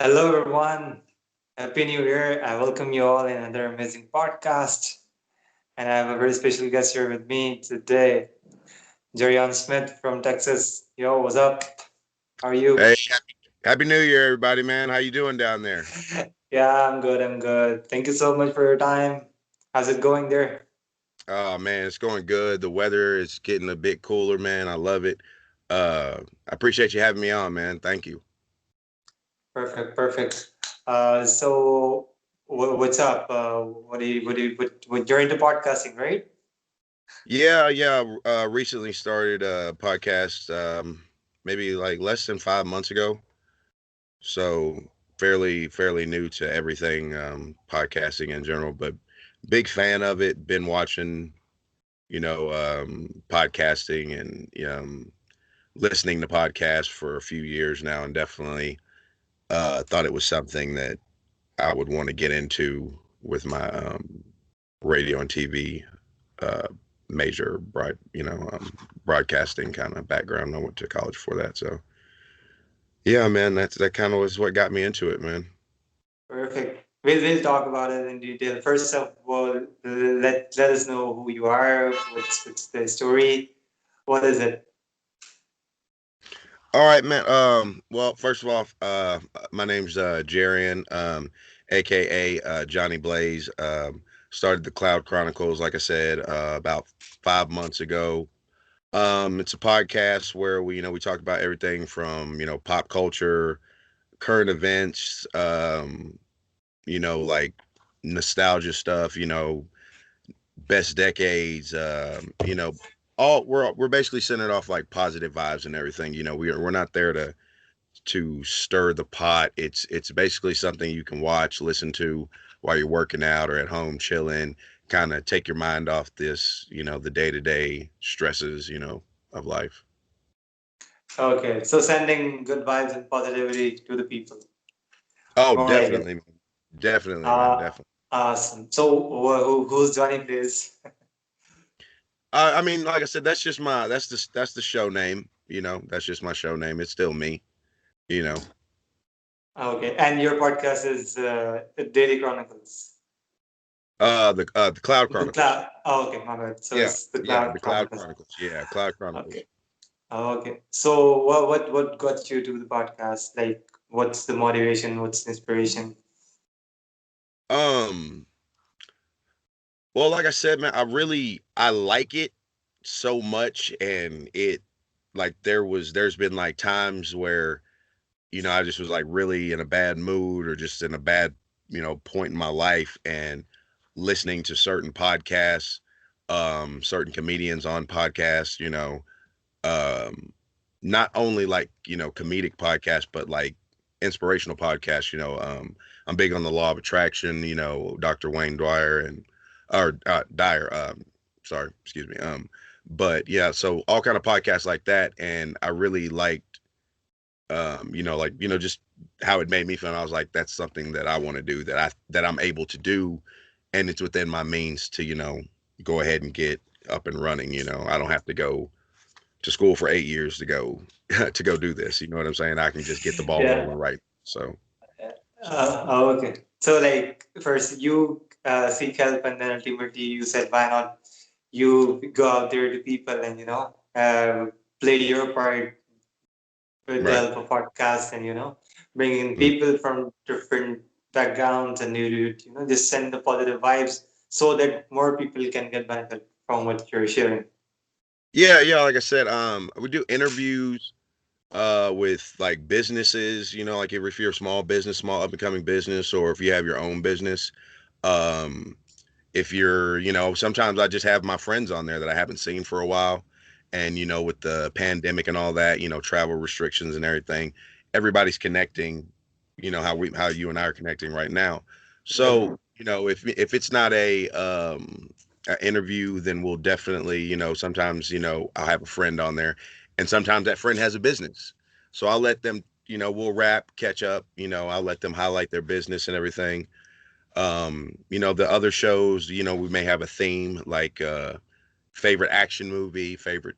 Hello, everyone. Happy New Year. I welcome you all in another amazing podcast. And I have a very special guest here with me today, Jerrion Smith from Texas. Yo, what's up? How are you? Hey, happy New Year, everybody, man. How you doing down there? Yeah, I'm good. I'm good. Thank you so much for your time. How's it going there? Oh man, it's going good. The weather is getting a bit cooler, man. I love it. I appreciate you having me on, man. Thank you. Perfect, perfect. So what's up? You're into podcasting, right? Yeah. Recently started a podcast, maybe like less than 5 months ago. So fairly new to everything, podcasting in general, but big fan of it. Been watching, podcasting and listening to podcasts for a few years now, and definitely thought it was something that I would want to get into with my radio and TV uh, major broadcasting kind of background. I went to college for that, so yeah, man, that kind of was what got me into it, man. Perfect. We'll talk about it in detail. First of all, let us know who you are. What's the story? What is it? All right, man. Well, first of all, my name's Jerrion, aka Johnny Blaze. Started the Cloud Chronicles, like I said, about 5 months ago. It's a podcast where we talk about everything from pop culture, current events, like nostalgia stuff, best decades, all we're basically sending off like positive vibes and everything. We're not there to stir the pot. It's basically something you can watch, listen to while you're working out or at home chilling, kind of take your mind off this, the day-to-day stresses, of life. Okay, so sending good vibes and positivity to the people. Oh, All right. definitely, man. Definitely, man. Uh, Definitely. awesome. So who's Johnny Blaze? I mean, like I said, that's the show name. That's just my show name. It's still me. You know. Okay, and your podcast is Daily Chronicles. The Cloud The Chronicles. Cloud. Oh, okay, my bad. So Yeah, it's the yeah, Cloud the Cloud Chronicles. Chronicles. Yeah, Cloud Okay. Chronicles. Okay. So what got you to the podcast? Like, what's the motivation? What's the inspiration? Um, well, like I said, man, I like it so much, and there's been like times where I just was like really in a bad mood or just in a bad point in my life, and listening to certain podcasts, certain comedians on podcasts, um, not only like comedic podcasts, but like inspirational podcasts. I'm big on the law of attraction. Dr. Wayne Dwyer and or Dyer. Sorry, excuse me. But yeah, so all kind of podcasts like that, and I really liked just how it made me feel. And I was like, that's something that I want to do, that I'm able to do, and it's within my means to go ahead and get up and running. I don't have to go to school for 8 years to go to go do this. You know what I'm saying? I can just get the ball Yeah. rolling, right? So Okay. So like first you seek help, and then ultimately you said, why not you go out there to people and play your part with the right. help of podcasts, and bring in Mm. people from different backgrounds, and just send the positive vibes so that more people can get benefit from what you're sharing. Yeah, like I said, we do interviews with like businesses, like if you're a small business, small up and coming business, or if you have your own business. Um if you're, sometimes I just have my friends on there that I haven't seen for a while. And, with the pandemic and all that, travel restrictions and everything, everybody's connecting, how you and I are connecting right now. Yeah. So, if it's not a interview, then we'll definitely, sometimes, I'll have a friend on there, and sometimes that friend has a business. So I'll let them, we'll wrap, catch up, I'll let them highlight their business and everything. The other shows, we may have a theme like favorite action movie, favorite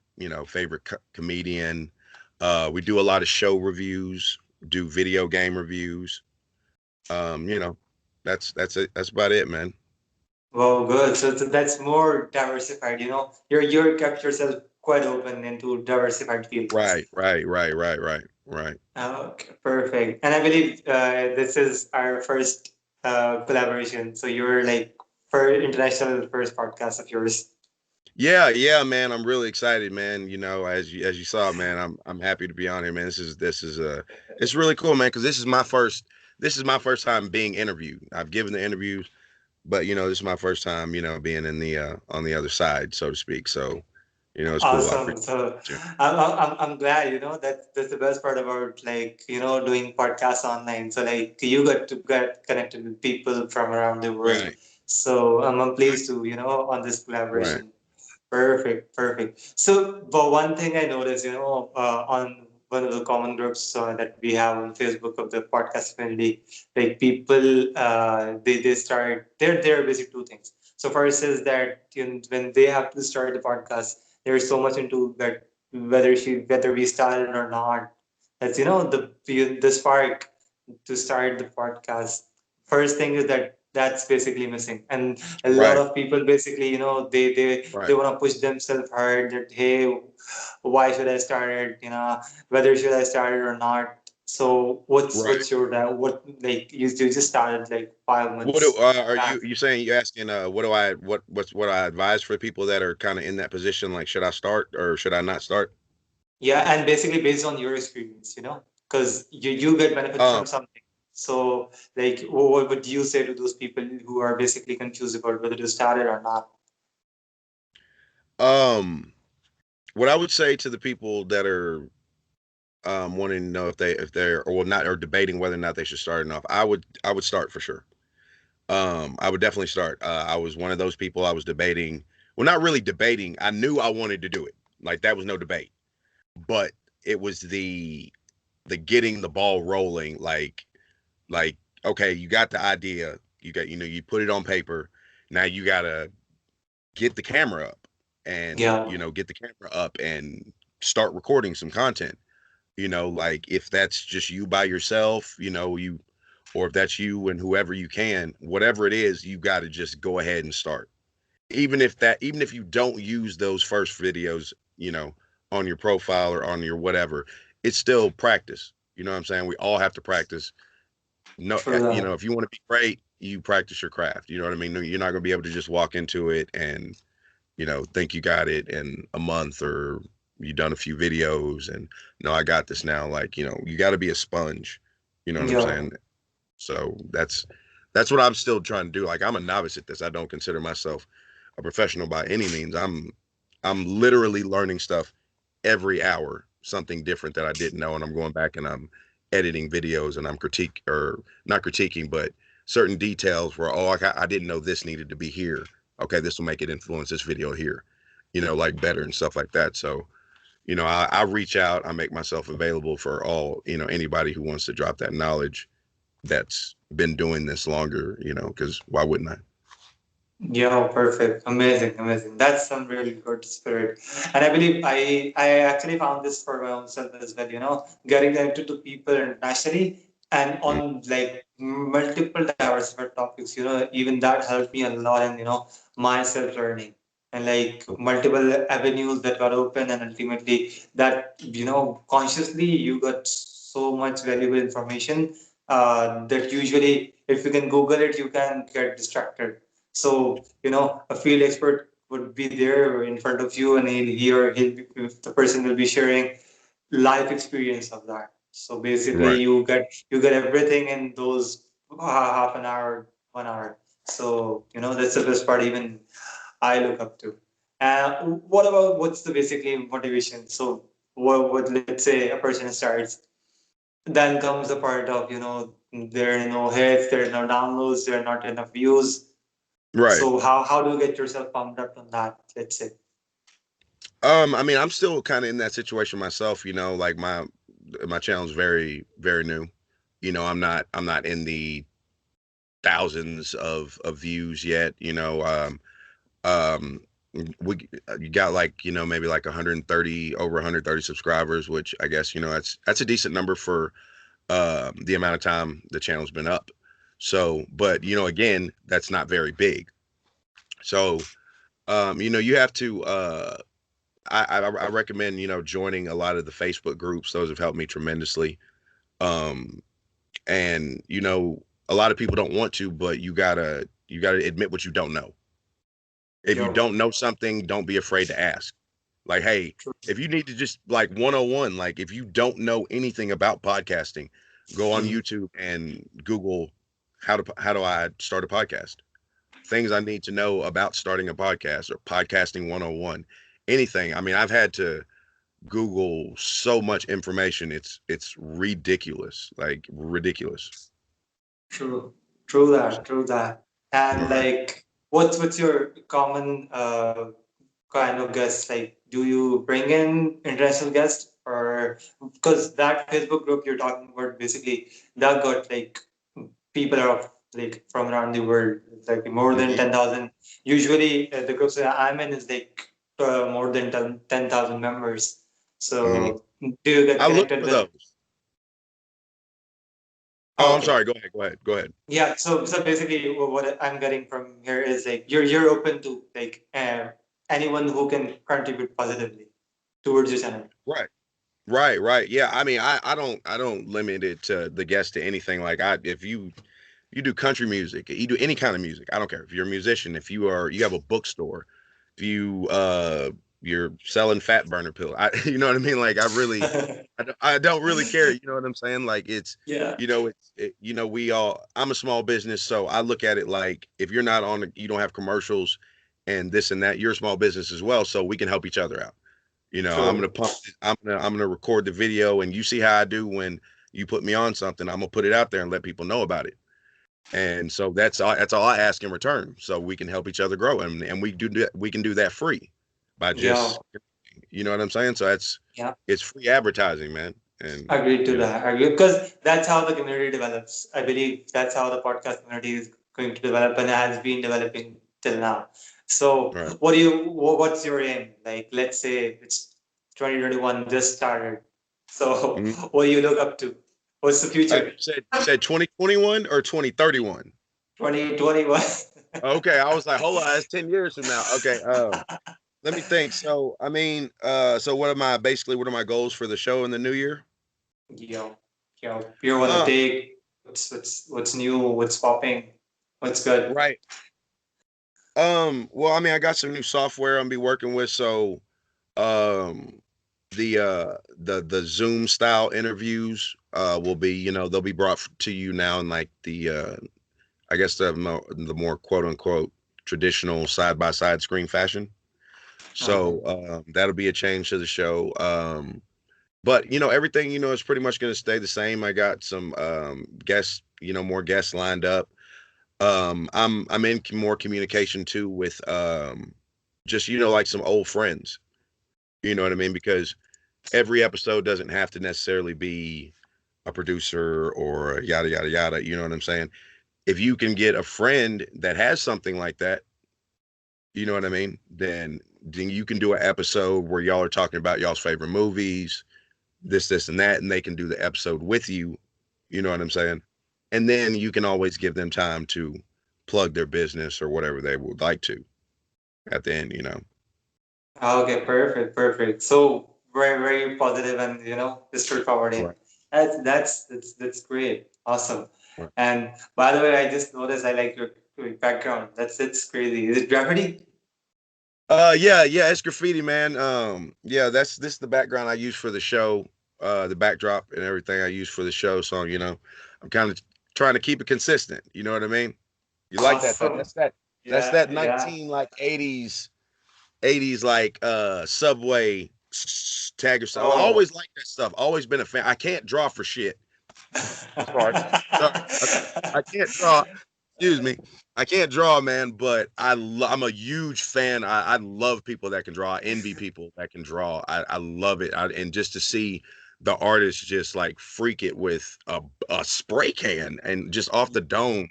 comedian. We do a lot of show reviews, do video game reviews. You know, that's it. That's about it, man. Wow, good. So that's more diversified. You're kept yourself quite open into diversified field. Right, right, right, right, right, right. Okay, perfect. And I believe this is our first collaboration. So you're like for international first podcast of yours. Yeah, yeah, man. I'm really excited, man. You know, as you saw, man, I'm happy to be on here, man. This is it's really cool, man, because this is my first time being interviewed. I've given the interviews, but this is my first time, being in the on the other side, so to speak. So, it's cool. I Awesome. appreciate So you. I'm glad, that that's the best part about like, doing podcasts online. So like you got to get connected with people from around the world. Right, So I'm right, pleased to, on this right, collaboration. Perfect, perfect. So, but one thing I noticed, on one of the common groups that we have on Facebook of the podcast community, like people, they're basic two things. So first is that when they have to start the podcast, they're so much into that whether we started or not. That's the spark to start the podcast. First thing is that's basically missing, and a lot right, of people basically they right, want to push themselves hard that hey, why should I start it, whether should I start it or not. So right. what's your what like you just started like five What do, months are back. you saying? You asking? What do I what I advise for people that are kind of in that position? Like, should I start or should I not start? Yeah, and basically based on your experience, because you get benefits Um, from something. So like what would you say to those people who are basically confused about whether to start it or not? um, what I would say to the people that are wanting to know if they're or not or debating whether or not they should start enough, I would start for sure. I would definitely start. I was one of those people. I was debating. Well, not really debating. I knew I wanted to do it. Like that was no debate. But it was the getting the ball rolling. Like okay, you got the idea. You put it on paper. Now you gotta get the camera up and Yeah, get the camera up and start recording some content. Like if that's just you by yourself, or if that's you and whoever you can, whatever it is, you got to just go ahead and start. Even if you don't use those first videos, on your profile or on your whatever, it's still practice. You know what I'm saying? We all have to practice. No, true that. if you want to be great, you practice your craft. You know what I mean? You're not going to be able to just walk into it and think you got it in a month or you done a few videos and no, I got this now. Like, you got to be a sponge. You know what I'm Yeah, saying? So that's what I'm still trying to do. Like I'm a novice at this. I don't consider myself a professional by any means. I'm literally learning stuff every hour, something different that I didn't know, and I'm going back and I'm editing videos and I'm critique or not critiquing, but certain details where I didn't know this needed to be here. Okay, this will make it influence this video here, like better and stuff like that. So I reach out, I make myself available for all anybody who wants to drop that knowledge that's been doing this longer, because why wouldn't I? yeah, perfect, amazing, amazing. That's some really good spirit, and I believe I actually found this for my own self as well. Getting connected to people internationally and Mm, on like multiple diversified topics. Even that helped me a lot in my self learning and like multiple avenues that got open, and ultimately that consciously you got so much valuable information that usually if you can Google it, you can get distracted. So, a field expert would be there in front of you, and the person will be sharing life experience of that. So basically, right, you get everything in those half an hour, 1 hour. So that's the best part. Even I look up to. What about what's the basically motivation? So what let's say a person starts, then comes the part of there are no hits, there are no downloads, there are not enough views. right. So how do you get yourself pumped up on that? Let's say. I mean, I'm still kind of in that situation myself. Like my channel's very very new. I'm not in the thousands of views yet. Um, we you got like maybe like 130 over 130 subscribers, which I guess that's a decent number for the amount of time the channel's been up. So, but again, that's not very big. So, you have to. I recommend joining a lot of the Facebook groups. Those have helped me tremendously. Um, and a lot of people don't want to, but you gotta admit what you don't know. If you Yo, don't know something, don't be afraid to ask. Like, hey, true. if you need to just like 101, like if you don't know anything about podcasting, go on Mhm. YouTube and Google how do I start a podcast? Things I need to know about starting a podcast or podcasting 101. Anything. I mean, I've had to Google so much information. It's ridiculous. Like ridiculous. True, true that, true that. And Right. like, what's your common kind of guests? Like, do you bring in international guests, or because that Facebook group you're talking about, basically, that got like people are like from around the world, like more than Hmm. 10,000. Usually, the groups that I'm in is like more than 10,000 members. Hmm. So, do you get I look connected for with? those. Oh, I'm Okay. sorry. Go ahead. Go ahead. Go ahead. Yeah, so basically what I'm getting from here is like you're open to like anyone who can contribute positively towards your channel. Right. Right, right. Yeah, I mean, I don't limit it to the guest to anything. Like if you do country music, you do any kind of music. I don't care if you're a musician, if you have a bookstore, if you're selling fat burner pill. You know what I mean? Like I don't really care. You know what I'm saying? Like Yeah, we all. I'm a small business, so I look at it like if you're not on, you don't have commercials and this and that. You're a small business as well, so we can help each other out. I'm gonna true. pump. I'm gonna record the video, and you see how I do when you put me on something. I'm gonna put it out there and let people know about it. And so that's all. That's all I ask in return, so we can help each other grow, and we do that. We can do that free by Yeah, just, what I'm saying. So yeah. it's free advertising, man. And Agreed to that. Agree because that's how the community develops. I believe that's how the podcast community is going to develop and has been developing till now. So, right. what's your aim? Like, let's say it's 2021 just started. So, Mhm. what do you look up to? What's the You future? said 2021 or 2031. 2021. Okay, I was like, hold on, that's 10 years from now. Okay, let me think. So I mean, so what are my goals for the show in the new year? Yo, you want to Uh, take what's new, what's popping, what's good. right. Well, I mean, I got some new software I'm be working with, so um the Zoom style interviews will be, they'll be brought to you now in like the I guess the more quote unquote traditional side by side screen fashion. Uh-huh. So that'll be a change to the show. But everything is pretty much going to stay the same. I got some guests, more guests lined up. I'm in more communication too with just like some old friends. You know what I mean? Because every episode doesn't have to necessarily be a producer or yada yada yada. You know what I'm saying? If you can get a friend that has something like that, you know what I mean? Then you can do an episode where y'all are talking about y'all's favorite movies, this, and that, and they can do the episode with you. You know what I'm saying? And then you can always give them time to plug their business or whatever they would like to at the end. Okay, perfect, perfect. So very, very positive and straightforward. Right. That's great, awesome. Right. And by the way, I just noticed I like your background. That's crazy. Is it graffiti? Yeah, it's graffiti, man. Yeah, this is the background I use for the show, the backdrop and everything I use for the show. So, I'm kind of trying to keep it consistent. You know what I mean? You like that? Awesome. That's Yeah, that yeah. 19 like 80s like subway tagger stuff. I Oh. always like that stuff. Always been a fan. I can't draw for shit. Sorry. Sorry. I can't draw. Excuse me. I can't draw, man, but I'm a huge fan. I love people that can draw. I envy people that can draw. I love it. And just to see the artist just like freak it with a spray can and just off the dome,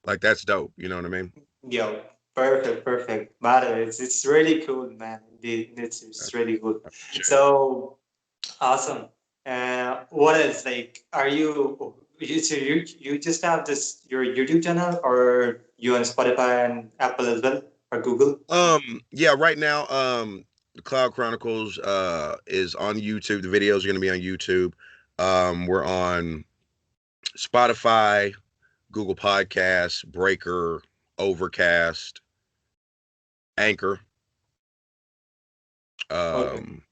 like that's dope. You know what I mean? Yo, perfect, perfect. Matter, it's really cool, man. I It's really good. appreciate it. So awesome. What else? Like, are you? you just have this your YouTube channel, or you on Spotify and Apple as well, or Google? Yeah, right now, the Cloud Chronicles is on YouTube. The videos are gonna be on YouTube. We're on Spotify, Google Podcasts, Breaker, Overcast, Anchor. Okay. Um,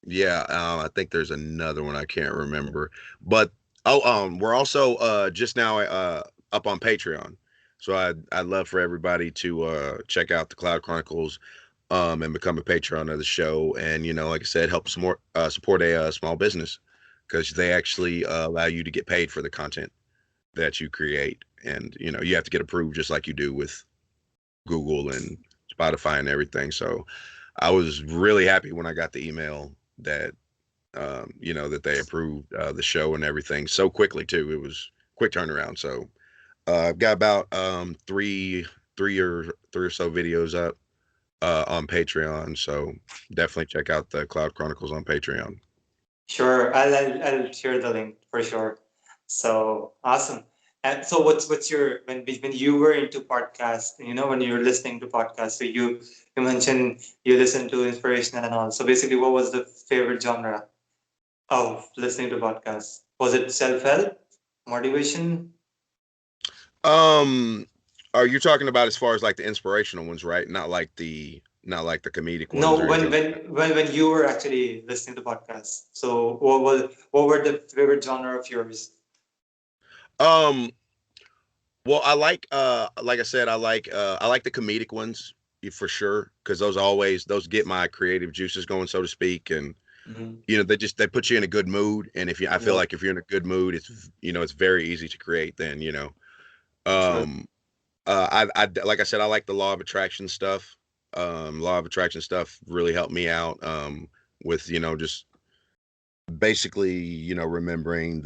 yeah, I think there's another one I can't remember. But we're also just now up on Patreon. So I'd love for everybody to check out the Cloud Chronicles and become a patron of the show. And like I said, help support a small business because they actually allow you to get paid for the content that you create. And you have to get approved just like you do with Google and Spotify and everything. So I was really happy when I got the email that that they approved the show and everything so quickly too. It was quick turnaround. So I've got about three or so videos up on Patreon. So definitely check out the Cloud Chronicles on Patreon. Sure, I'll share the link for sure. So awesome. And so what's your when you were into podcasts, when you were listening to podcasts, so you mentioned you listen to inspirational and all. So basically, what was the favorite genre of listening to podcasts? Was it self-help, motivation? Um, are you talking about as far as like the inspirational ones, right? Not like the comedic ones No, or anything like that. when you were actually listening to podcasts. So what were the favorite genre of yours? Um, well, like I said, I like the comedic ones for sure because those get my creative juices going, so to speak, and Mhm. they put you in a good mood, and I feel Yeah, like if you're in a good mood, it's very easy to create. Then sure. um, I like I said, I like the law of attraction stuff. Law of attraction stuff really helped me out. With just basically remembering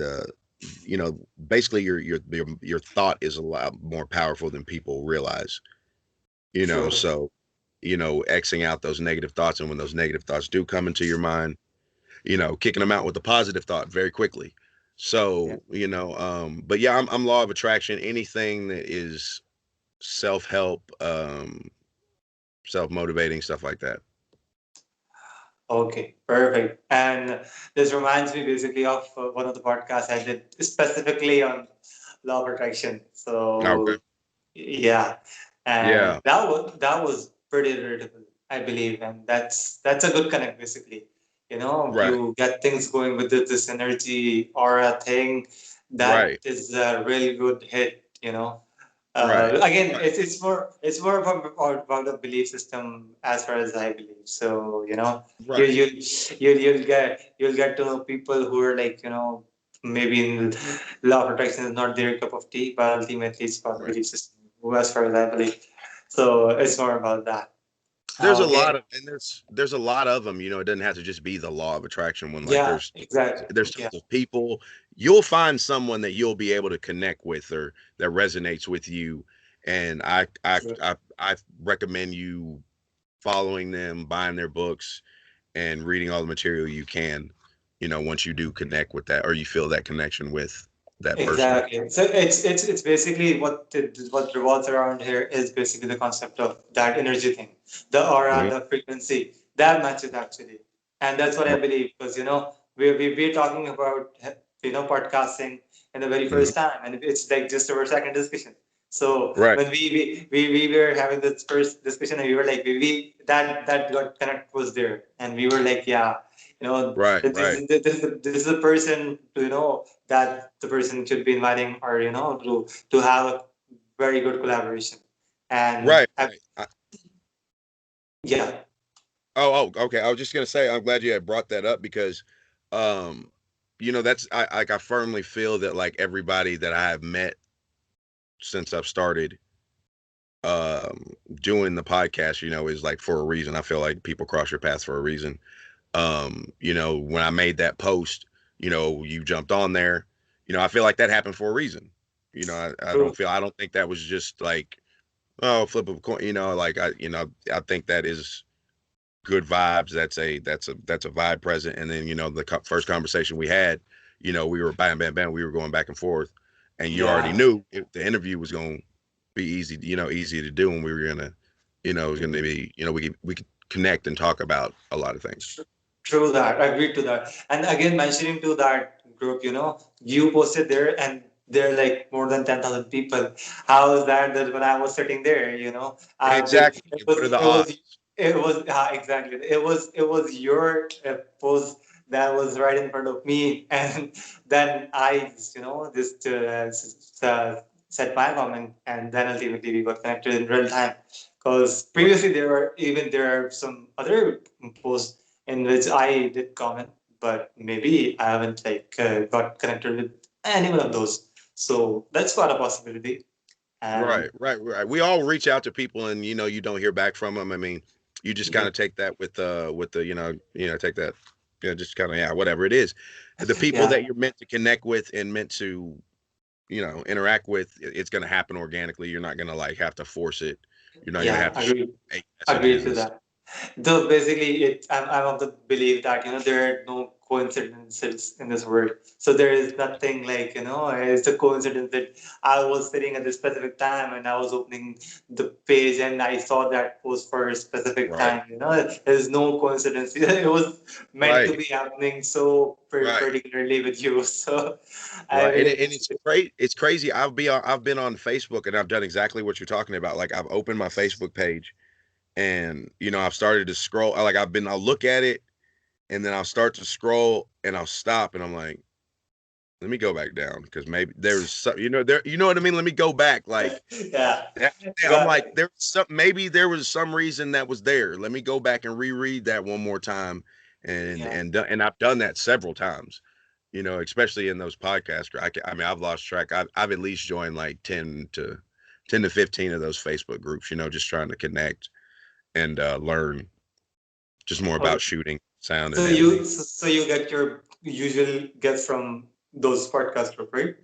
you know basically your thought is a lot more powerful than people realize. True. So xing out those negative thoughts, and when those negative thoughts do come into your mind, kicking them out with a positive thought very quickly. Yeah. So but yeah, I'm law of attraction. Anything that is self-help, self-motivating, stuff like that. Okay, perfect. And this reminds me basically of one of the podcasts I did specifically on law of attraction. Okay. So yeah, and Yeah. that was pretty relatable, I believe, and that's a good connect basically. Right. You get things going with this energy aura thing. That Right. is a really good hit. Right. Again, Right. it's more about the belief system as far as I believe. So you Right. you you'll get to know people who are like maybe in law of attraction is not their cup of tea, but ultimately it's about the Right. belief system. As far as I believe, so it's more about that. There's a lot Okay. of and there's a lot of them. It doesn't have to just be the law of attraction one. Like Yeah. there's Exactly. there's Yeah. tons of people. You'll find someone that you'll be able to connect with or that resonates with you. And Sure. I recommend you following them, buying their books, and reading all the material you can. Once you do connect with that or you feel that connection with that person. Exactly. So it's basically what revolves around here is basically the concept of that energy thing, the aura, Mhm. the frequency that matches actually, and that's what I Right. believe because we're talking about podcasting in the very Mhm. first time, and it's like just our second discussion. So Right. when we were having this first discussion, and we were like that got connect was there, and we were like Right. Right. this is a person that the person should be inviting or to have a very good collaboration and Right. Right. yeah. Okay. I was just gonna say, I'm glad you had brought that up because, um, that's I firmly feel that like everybody that I have met since I've started, doing the podcast, is like for a reason. I feel like people cross your path for a reason. When I made that post, you jumped on there. I feel like that happened for a reason. True. I don't think that was just like, oh, flip of a coin. Like I think that is good vibes. That's a vibe present. And then the first conversation we had, we were bam bam bam. We were going back and forth. and you already Yeah. knew if the interview was going to be easy, easy to do, and we were gonna, it was gonna be, we could connect and talk about a lot of things. True that. Agreed to that. And again, mentioning to that group, you posted there and there are like more than 10,000 people. How is that that when I was sitting there, I've been, Exactly. What are the odds? exactly. It was your post that was right in front of me. And then I, just set my comment and then ultimately we got connected in real time. Because Right. previously there are some other posts in which I did comment, but maybe I haven't got connected with any one of those. So that's quite a possibility. And Right. We all reach out to people, and you don't hear back from them. I mean, you just kind yeah, of take that with the take that, just kind of, yeah, whatever it is. The people yeah, that you're meant to connect with and meant to interact with, it's going to happen organically. You're not going to like have to force it. You're not going to yeah, have to shoot agree, agree messages to and stuff. that. Though basically, I'm of the belief that there are no coincidences in this world. So there is nothing like it's a coincidence that I was sitting at this specific time and I was opening the page and I saw that post for a specific Right. time. There's no coincidence. It was meant to Right. be happening so Right. particularly with you. So I Right. believe And it's crazy. It's crazy. I've been on Facebook, and I've done exactly what you're talking about. Like, I've opened my Facebook page, and I've started to scroll. I'll look at it, and then I'll start to scroll, and I'll stop, and I'm like, let me go back down, because maybe there's some, there, what I mean? Let me go back. Like, yeah, that, I'm got like, it. maybe there was some reason that was there. Let me go back and reread that one more time. Yeah. And I've done that several times, especially in those podcasts. I mean, I've lost track. I've at least joined like 10 to 15 of those Facebook groups, just trying to connect and learn just more about Okay. shooting, sound, So and editing. you get your usual guests from those podcast group, right?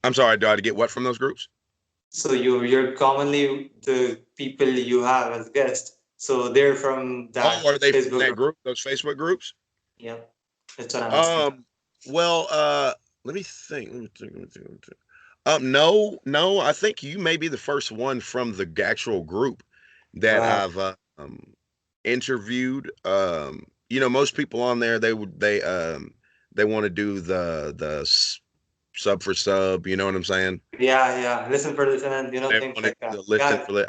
I'm sorry, do I get what from those groups? So you're commonly the people you have as guests. So they're from Oh, that are they from Facebook that group. group, those Facebook groups? Yeah, that's what I'm asking. Um, well, let me think. No, I think you may be the first one from the actual group that Wow. I've interviewed. Most people on there, they want to do the sub for sub. You know what I'm saying? Yeah, yeah. Listen for listen and They things want to like that. do the listen Got for that.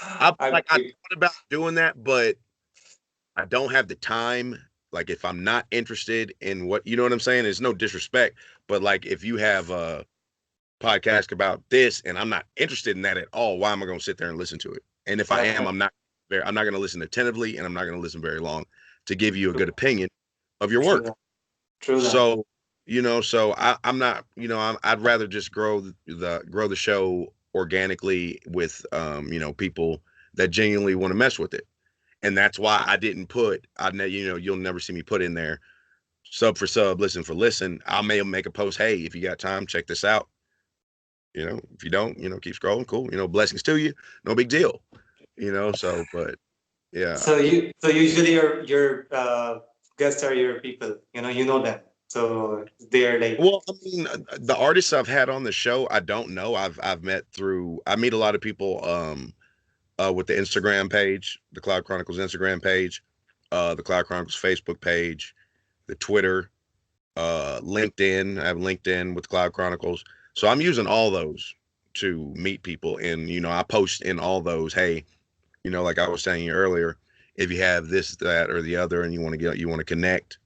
I Agreed. thought about doing that, but I don't have the time. Like, if I'm not interested in what, you know what I'm saying? It's no disrespect, but like, if you have a podcast about this and I'm not interested in that at all, why am I going to sit there and listen to it? And if I am, Definitely. I'm not going to listen attentively, and I'm not going to listen very long to give you a True. good opinion of your True work. that. True that. So, I'm not, I'd rather just grow the show organically with, people that genuinely want to mess with it. And that's why I didn't put, you'll never see me put in there sub for sub, listen for listen. I may make a post, hey, if you got time, check this out. If you don't, keep scrolling. Cool. Blessings to you. No big deal. So, but yeah. So usually your guests are your people. You know them. So they're like Well, I mean, the artists I've had on the show, I don't know. I meet a lot of people with the Instagram page, the Cloud Chronicles Instagram page, the Cloud Chronicles Facebook page, the Twitter, LinkedIn. I have LinkedIn with Cloud Chronicles. So I'm using all those to meet people. And, I post in all those, hey, like I was saying earlier, if you have this, that, or the other, and you want to connect,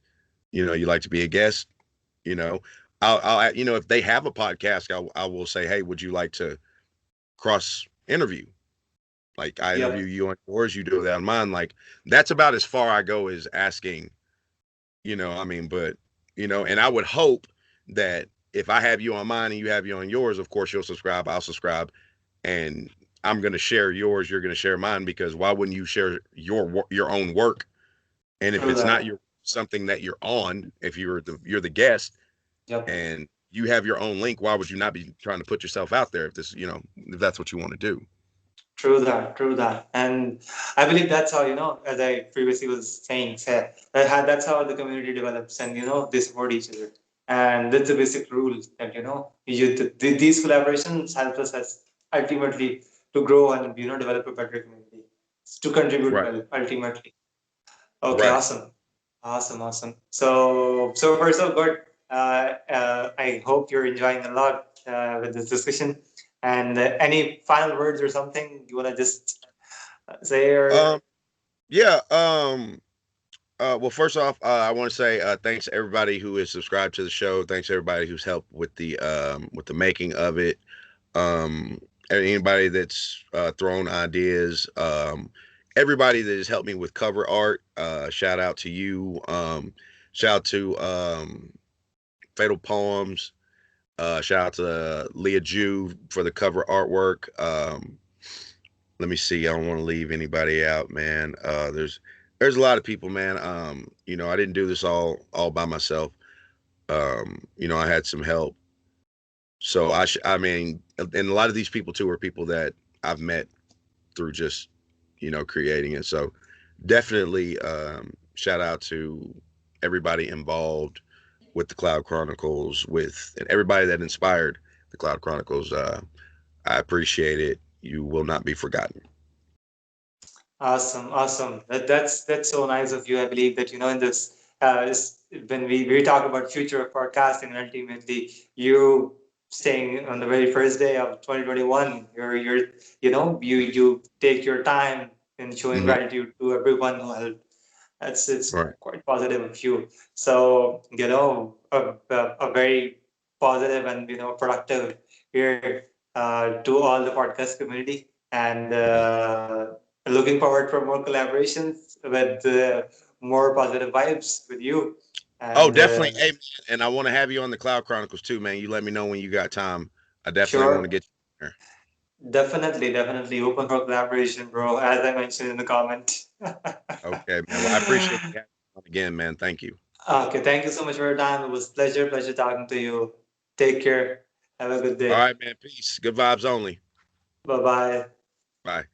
you like to be a guest, you know, if they have a podcast, I will say, hey, would you like to cross interview? Like, I interview yep. you on yours, you do that on mine. Like, that's about as far I go, as asking, I mean, but, and I would hope that if I have you on mine and you have you on yours, of course you'll subscribe, I'll subscribe, and I'm going to share yours, you're going to share mine, because why wouldn't you share your own work? And if True it's not that. your something that you're on, if you're the guest Yep. and you have your own link, why would you not be trying to put yourself out there, if that's what you want to do? True that, true that. And I believe that's how, as I previously was saying, that's how the community develops and, they support each other. And that's the basic rule that these collaborations help us as ultimately to grow and develop a better community, to contribute Right. well ultimately. Okay, Right. awesome, awesome, awesome. So far so good. I hope you're enjoying a lot with this discussion. And any final words or something you wanna just say or Um. Yeah. Well, first off, I want to say thanks to everybody who is subscribed to the show. Thanks to everybody who's helped with the making of it. Um, and anybody that's thrown ideas. Everybody that has helped me with cover art. Shout out to you. Shout out to Fatal Poems. Shout out to Leah Jew for the cover artwork. Let me see. I don't want to leave anybody out, man. There's a lot of people, man. I didn't do this all by myself. I had some help. So I mean, and a lot of these people too are people that I've met through just creating it. So definitely shout out to everybody involved with the Cloud Chronicles, with and everybody that inspired the Cloud Chronicles. I appreciate it. You will not be forgotten. awesome, awesome. That's so nice of you. I believe that in when we talk about future of podcasting, and ultimately you staying on the very first day of 2021, you take your time in showing Hmm. gratitude to everyone who helped. It's Right. quite positive of you. So a very positive and productive year to all the podcast community, and looking forward for more collaborations with more positive vibes with you. Oh, And definitely. Hey, man, and I want to have you on the Cloud Chronicles too, man. You let me know when you got time. I definitely want to sure, get you there. definitely open for collaboration, bro. As I mentioned in the comment. Okay, man. Well, I appreciate you having me on again, man. Thank you. Okay, thank you so much for your time. It was pleasure talking to you. Take care. Have a good All day. right, man. Peace. Good vibes only. Bye bye. Bye.